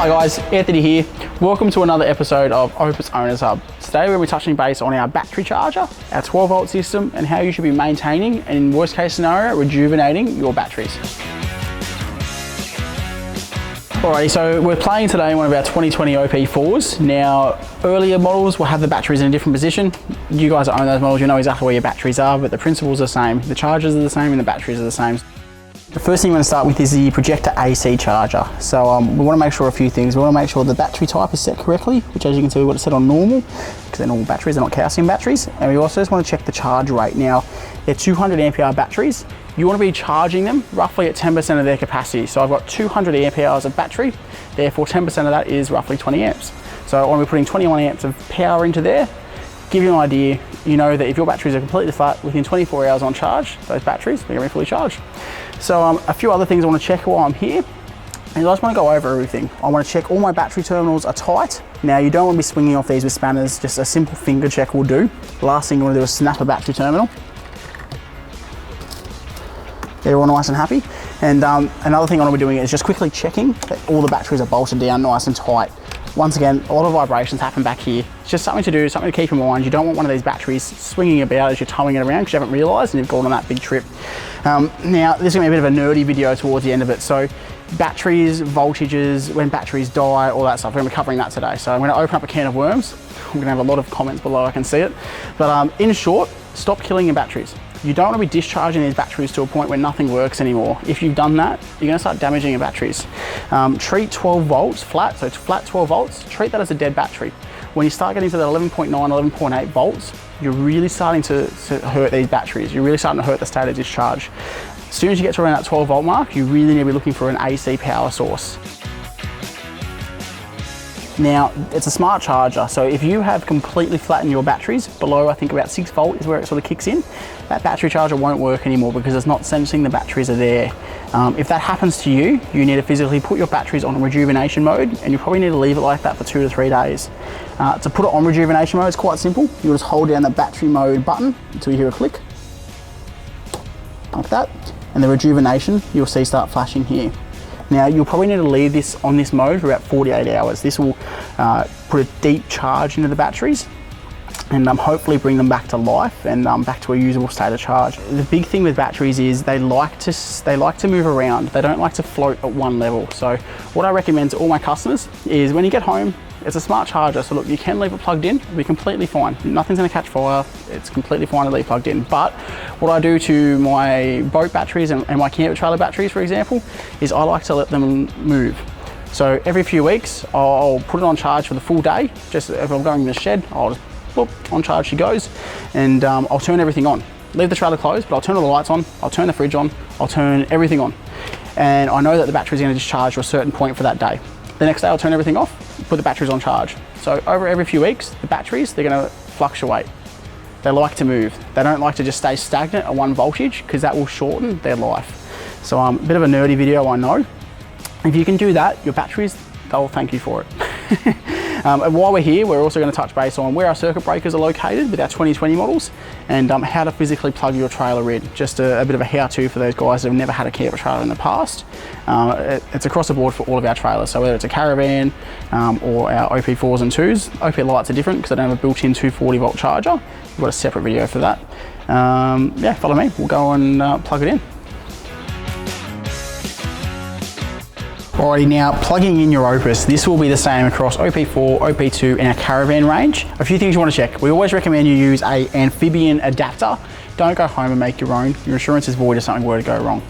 Hi guys, Anthony here. Welcome to another episode of OPUS Owners Hub. Today we're going to be touching base on our battery charger, our 12 volt system, and how you should be maintaining and, in worst case scenario, rejuvenating your batteries. Alrighty, so we're playing today one of our 2020 OP4s. Now, earlier models will have the batteries in a different position. You guys that own those models, you know exactly where your batteries are, but the principles are the same. The chargers are the same and the batteries are the same. The first thing we're going to start with is the projector AC charger. So we want to make sure a few things. We want to make sure the battery type is set correctly, which as you can see, we want it set on normal, because they're normal batteries, they're not calcium batteries. And we also just want to check the charge rate. Now, they're 200 ampere hour batteries. You want to be charging them roughly at 10% of their capacity. So I've got 200 ampere hours of battery, therefore 10% of that is roughly 20 amps. So I want to be putting 21 amps of power into there. Give you an idea, you know that if your batteries are completely flat, within 24 hours on charge, those batteries, they're going to be fully charged. So a few other things I want to check while I'm here, and I just want to go over everything. I want to check all my battery terminals are tight. Now you don't want to be swinging off these with spanners, just a simple finger check will do. The last thing you want to do is snap a battery terminal. They're all nice and happy. And another thing I want to be doing is just quickly checking that all the batteries are bolted down nice and tight. Once again, a lot of vibrations happen back here. It's just something to do, something to keep in mind. You don't want one of these batteries swinging about as you're towing it around because you haven't realised and you've gone on that big trip. Now, this is going to be a bit of a nerdy video towards the end of it. So batteries, voltages, when batteries die, all that stuff, we're going to be covering that today. So I'm going to open up a can of worms. I'm going to have a lot of comments below, I can see it. But in short, stop killing your batteries. You don't want to be discharging these batteries to a point where nothing works anymore. If you've done that, you're going to start damaging your batteries. Treat 12 volts flat, so it's flat 12 volts, treat that as a dead battery. When you start getting to that 11.9, 11.8 volts, you're really starting to hurt these batteries. You're really starting to hurt the state of discharge. As soon as you get to around that 12 volt mark, you really need to be looking for an AC power source. Now, it's a smart charger, so if you have completely flattened your batteries below, I think about 6 volt is where it sort of kicks in, that battery charger won't work anymore because it's not sensing the batteries are there. If that happens to you, you need to physically put your batteries on rejuvenation mode, and you probably need to leave it like that for 2 to 3 days. To put it on rejuvenation mode, it's quite simple. You'll just hold down the battery mode button until you hear a click, like that, and the rejuvenation you'll see start flashing here. Now, you'll probably need to leave this on this mode for about 48 hours. This will put a deep charge into the batteries and hopefully bring them back to life and back to a usable state of charge. The big thing with batteries is they like to move around. They don't like to float at one level. So what I recommend to all my customers is when you get home, it's a smart charger. So look, you can leave it plugged in, it'll be completely fine. Nothing's gonna catch fire. It's completely fine to leave plugged in. But what I do to my boat batteries and my camper trailer batteries, for example, is I like to let them move. So every few weeks, I'll put it on charge for the full day. Just if I'm going in the shed, I'll just boop, on charge she goes, and I'll turn everything on. Leave the trailer closed, but I'll turn all the lights on, I'll turn the fridge on, I'll turn everything on. And I know that the battery's gonna discharge to a certain point for that day. The next day I'll turn everything off, put the batteries on charge. So over every few weeks, the batteries, they're gonna fluctuate. They like to move. They don't like to just stay stagnant at one voltage because that will shorten their life. So a bit of a nerdy video, I know. If you can do that, your batteries, they'll thank you for it. And while we're here, we're also going to touch base on where our circuit breakers are located with our 2020 models and how to physically plug your trailer in. Just a bit of a how-to for those guys that have never had a camper trailer in the past. It's across the board for all of our trailers. So whether it's a caravan or our OP4s and 2s, OP lights are different because they don't have a built-in 240 volt charger. We've got a separate video for that. Yeah, follow me. We'll go and plug it in. Alrighty, now plugging in your OPUS, this will be the same across OP4, OP2 and our caravan range. A few things you want to check. We always recommend you use an amphibian adapter. Don't go home and make your own. Your insurance is void if something were to go wrong.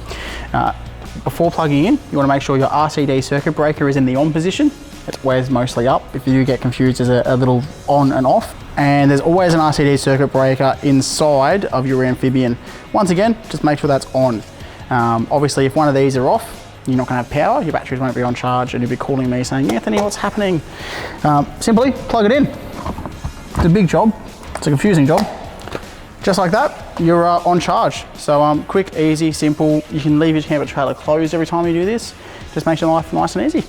Before plugging in, you want to make sure your RCD circuit breaker is in the on position. It's where it's mostly up. If you get confused, there's a little on and off. And there's always an RCD circuit breaker inside of your amphibian. Once again, just make sure that's on. Obviously, if one of these are off, you're not going to have power, your batteries won't be on charge, and you'll be calling me saying, Anthony, what's happening? Simply plug it in. It's a big job, it's a confusing job. Just like that, you're on charge. So quick, easy, simple. You can leave your camper trailer closed every time you do this. Just makes your life nice and easy.